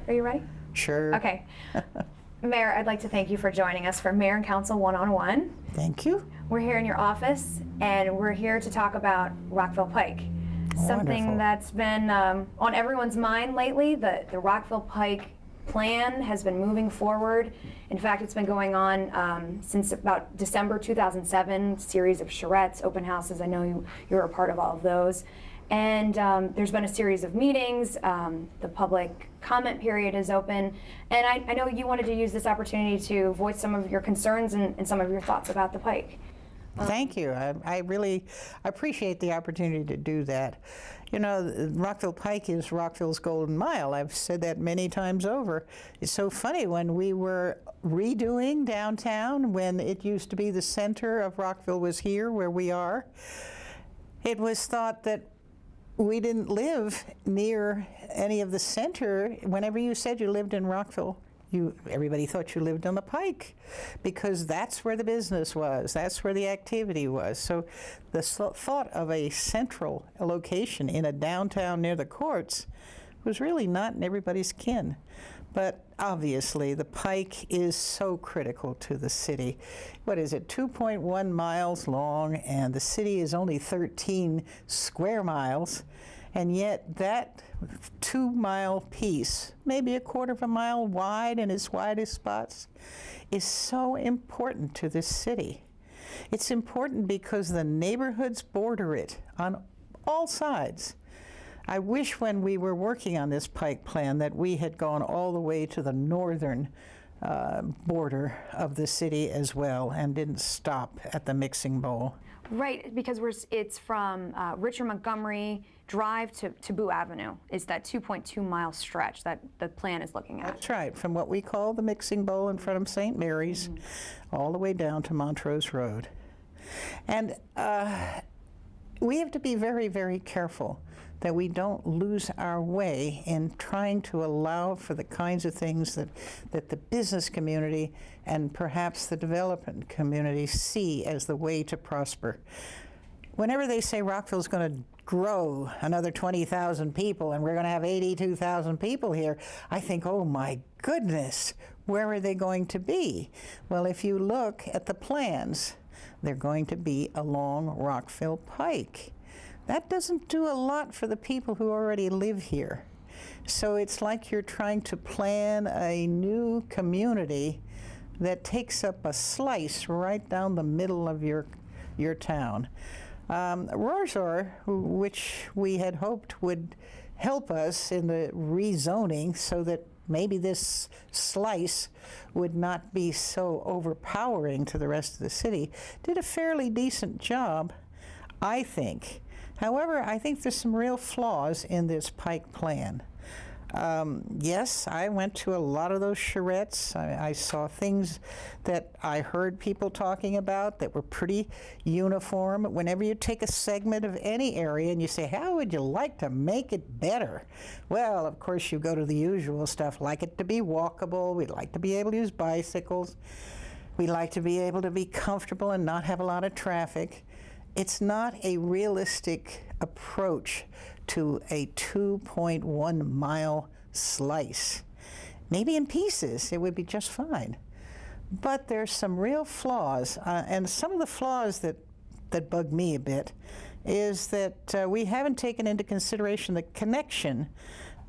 Are you ready? Sure. Okay. Mayor, I'd like to thank you for joining us for Mayor and Council One-on-One. Thank you. We're here in your office, and we're here to talk about Rockville Pike. Something Wonderful. that's been on everyone's mind lately. The Rockville Pike Plan has been moving forward. In fact, it's been going on since about December 2007, series of charrettes, open houses. I know you're a part of all of those. And there's been a series of meetings. The public comment period is open. And I know you wanted to use this opportunity to voice some of your concerns and some of your thoughts about the Pike. Thank you. I really appreciate the opportunity to do that. You know, Rockville Pike is Rockville's golden mile. I've said that many times over. It's so funny, when we were redoing downtown, when it used to be the center of Rockville was here where we are, it was thought that we didn't live near any of the center. Whenever you said you lived in Rockville, everybody thought you lived on the Pike, because that's where the business was, that's where the activity was. So the thought of a central location in a downtown near the courts was really not in everybody's kin. But obviously the Pike is so critical to the city. What is it, 2.1 miles long, and the city is only 13 square miles. And yet that 2-mile piece, maybe a quarter of a mile wide in its widest spots, is so important to this city. It's important because the neighborhoods border it on all sides. I wish when we were working on this Pike Plan that we had gone all the way to the northern border of the city as well and didn't stop at the mixing bowl. Right, because it's from Richard Montgomery Drive to Boo Avenue. It's that 2.2-mile stretch that the plan is looking at. That's right, from what we call the mixing bowl in front of St. Mary's, all the way down to Montrose Road. And we have to be very, very careful that we don't lose our way in trying to allow for the kinds of things that the business community and perhaps the development community see as the way to prosper. Whenever they say Rockville's going to grow another 20,000 people and we're going to have 82,000 people here, I think, oh my goodness, where are they going to be? Well, if you look at the plans, they're going to be along Rockville Pike. That doesn't do a lot for the people who already live here. So it's like you're trying to plan a new community that takes up a slice right down the middle of your town. Rorschach, which we had hoped would help us in the rezoning so that maybe this slice would not be so overpowering to the rest of the city, did a fairly decent job, I think. However, I think there's some real flaws in this Pike Plan. Yes, I went to a lot of those charrettes. I saw things that I heard people talking about that were pretty uniform. Whenever you take a segment of any area and you say, how would you like to make it better? Well, of course, you go to the usual stuff, like it to be walkable. We'd like to be able to use bicycles. We like to be able to be comfortable and not have a lot of traffic. It's not a realistic approach to a 2.1 mile slice. Maybe in pieces it would be just fine. But there's some real flaws, and some of the flaws that bug me a bit is that we haven't taken into consideration the connection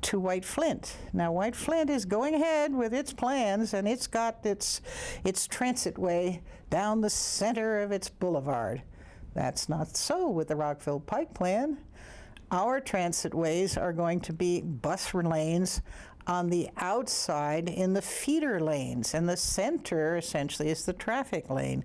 to White Flint. Now, White Flint is going ahead with its plans, and it's got its transitway down the center of its boulevard. That's not so with the Rockville Pike Plan. Our transitways are going to be bus lanes on the outside in the feeder lanes, and the center essentially is the traffic lane.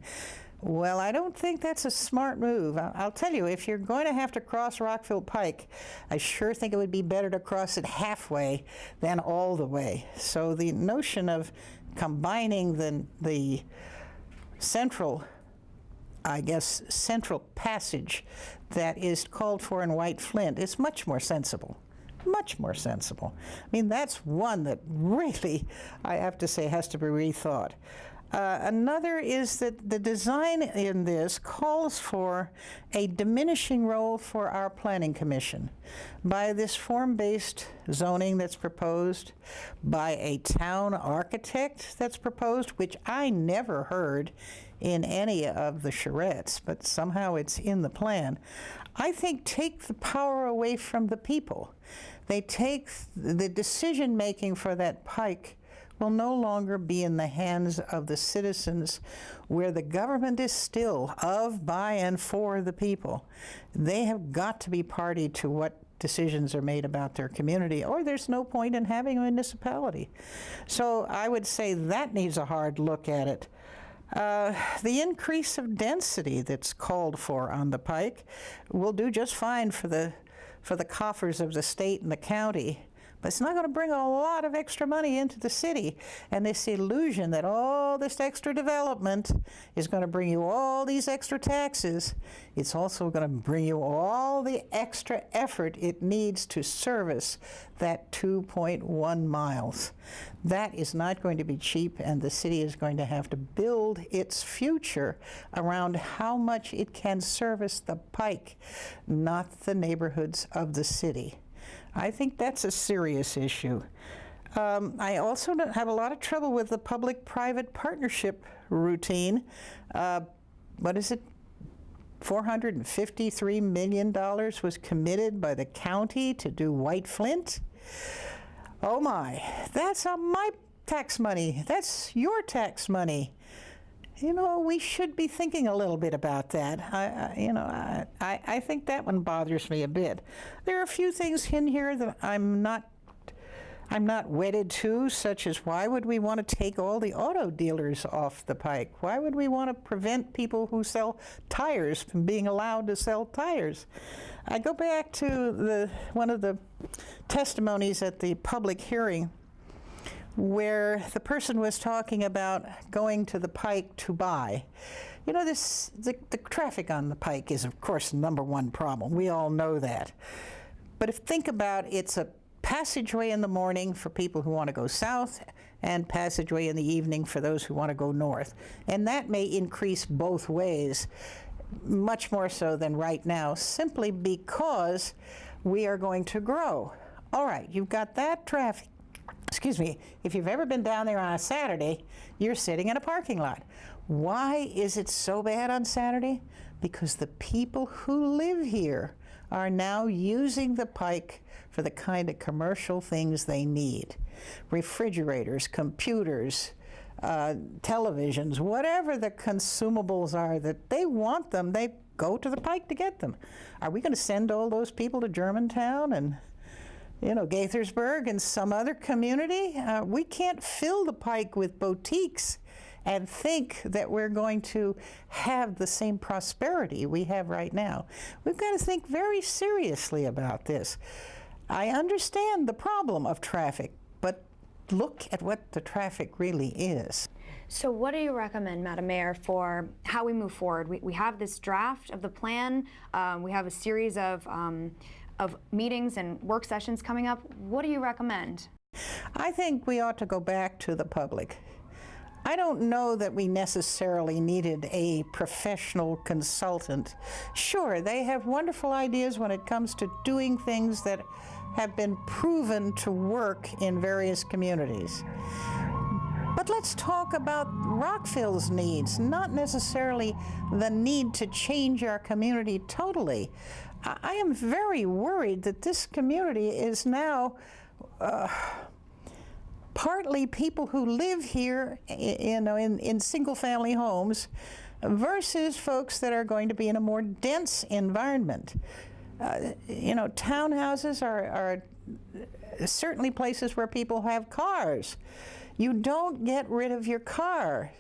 Well, I don't think that's a smart move. I'll tell you, if you're going to have to cross Rockville Pike, I sure think it would be better to cross it halfway than all the way. So the notion of combining the central passage that is called for in White Flint is much more sensible. Much more sensible. I mean, that's one that really, I have to say, has to be rethought. Another is that the design in this calls for a diminishing role for our Planning Commission by this form-based zoning that's proposed, by a town architect that's proposed, which I never heard in any of the charrettes, but somehow it's in the plan. I think take the power away from the people. They take the decision-making for that pike will no longer be in the hands of the citizens, where the government is still of, by, and for the people. They have got to be party to what decisions are made about their community, or there's no point in having a municipality. So I would say that needs a hard look at it. The increase of density that's called for on the pike will do just fine for the coffers of the state and the county. But it's not going to bring a lot of extra money into the city. And this illusion that all this extra development is going to bring you all these extra taxes, it's also going to bring you all the extra effort it needs to service that 2.1 miles. That is not going to be cheap, and the city is going to have to build its future around how much it can service the pike, not the neighborhoods of the city. I think that's a serious issue. I also have a lot of trouble with the public-private partnership routine. What is it? $453 million was committed by the county to do White Flint. Oh my, that's my tax money. That's your tax money. You know, we should be thinking a little bit about that. I think that one bothers me a bit. There are a few things in here that I'm not wedded to, such as why would we want to take all the auto dealers off the pike? Why would we want to prevent people who sell tires from being allowed to sell tires? I go back to one of the testimonies at the public hearing, where the person was talking about going to the pike to buy. You know, the traffic on the pike is, of course, the #1 problem. We all know that. But think about it's a passageway in the morning for people who want to go south, and passageway in the evening for those who want to go north. And that may increase both ways, much more so than right now, simply because we are going to grow. All right, you've got that traffic. Excuse me, if you've ever been down there on a Saturday, you're sitting in a parking lot. Why is it so bad on Saturday? Because the people who live here are now using the pike for the kind of commercial things they need. Refrigerators, computers, televisions, whatever the consumables are that they want them, they go to the pike to get them. Are we going to send all those people to Germantown and Gaithersburg and some other community? We can't fill the pike with boutiques and think that we're going to have the same prosperity we have right now. We've got to think very seriously about this. I understand the problem of traffic, but look at what the traffic really is. So what do you recommend, Madam Mayor, for how we move forward? We have this draft of the plan. We have a series of meetings and work sessions coming up. What do you recommend? I think we ought to go back to the public. I don't know that we necessarily needed a professional consultant. Sure, they have wonderful ideas when it comes to doing things that have been proven to work in various communities. But let's talk about Rockville's needs, not necessarily the need to change our community totally. I am very worried that this community is now partly people who live here, in single-family homes, versus folks that are going to be in a more dense environment. Townhouses are certainly places where people have cars. You don't get rid of your car.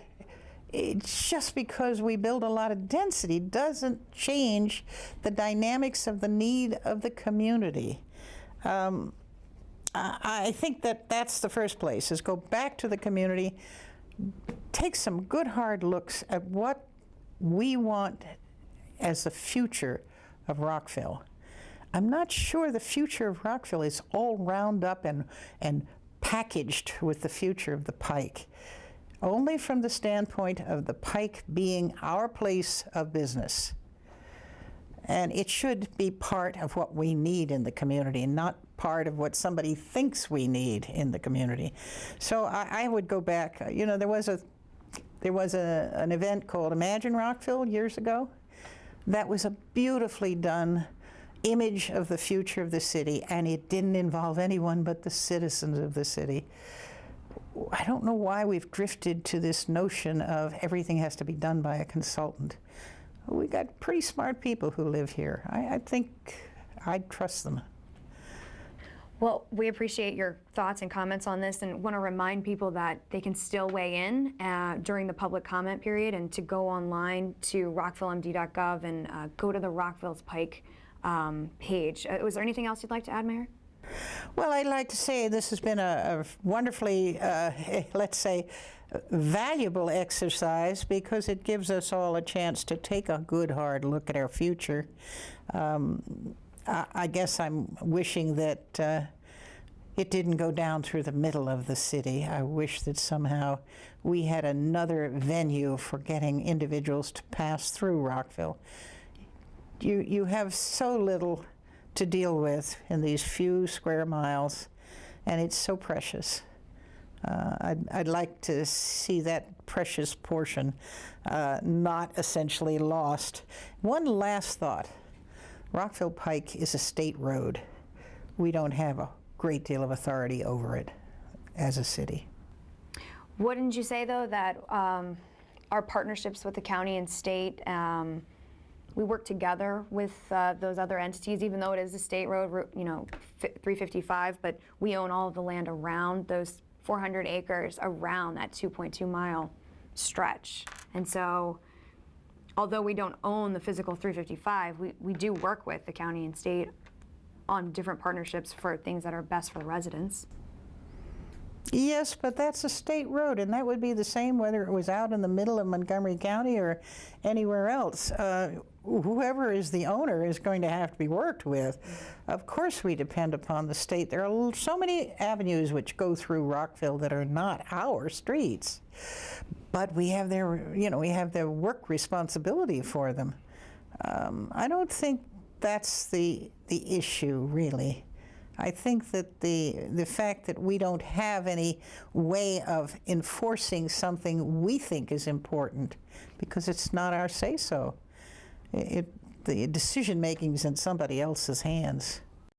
It's just because we build a lot of density doesn't change the dynamics of the need of the community. I think that's the first place, is go back to the community, take some good hard looks at what we want as the future of Rockville. I'm not sure the future of Rockville is all round up and packaged with the future of the pike. only from the standpoint of the Pike being our place of business. And it should be part of what we need in the community, not part of what somebody thinks we need in the community. So I would go back. You know, there was an event called Imagine Rockville years ago. That was a beautifully done image of the future of the city, and it didn't involve anyone but the citizens of the city. I don't know why we've drifted to this notion of everything has to be done by a consultant. We got pretty smart people who live here. I think I'd trust them. Well, we appreciate your thoughts and comments on this, and want to remind people that they can still weigh in during the public comment period, and to go online to rockvillemd.gov and go to the Rockville Pike page. Was there anything else you'd like to add, Mayor? Well, I'd like to say this has been a wonderfully, let's say, valuable exercise, because it gives us all a chance to take a good hard look at our future. I guess I'm wishing that it didn't go down through the middle of the city. I wish that somehow we had another venue for getting individuals to pass through Rockville. You have so little to deal with in these few square miles, and it's so precious. I'd like to see that precious portion not essentially lost. One last thought. Rockville Pike is a state road. We don't have a great deal of authority over it as a city. Wouldn't you say, though, that our partnerships with the county and state, we work together with those other entities, even though it is a state road, you know, 355, but we own all of the land around those 400 acres around that 2.2 mile stretch. And so, although we don't own the physical 355, we do work with the county and state on different partnerships for things that are best for the residents. Yes, but that's a state road, and that would be the same whether it was out in the middle of Montgomery County or anywhere else. Whoever is the owner is going to have to be worked with. Of course we depend upon the state. There are so many avenues which go through Rockville that are not our streets, but we have their, you know, we have their work responsibility for them. I don't think that's the issue, really. I think that the fact that we don't have any way of enforcing something we think is important, because it's not our say-so. The decision-making is in somebody else's hands.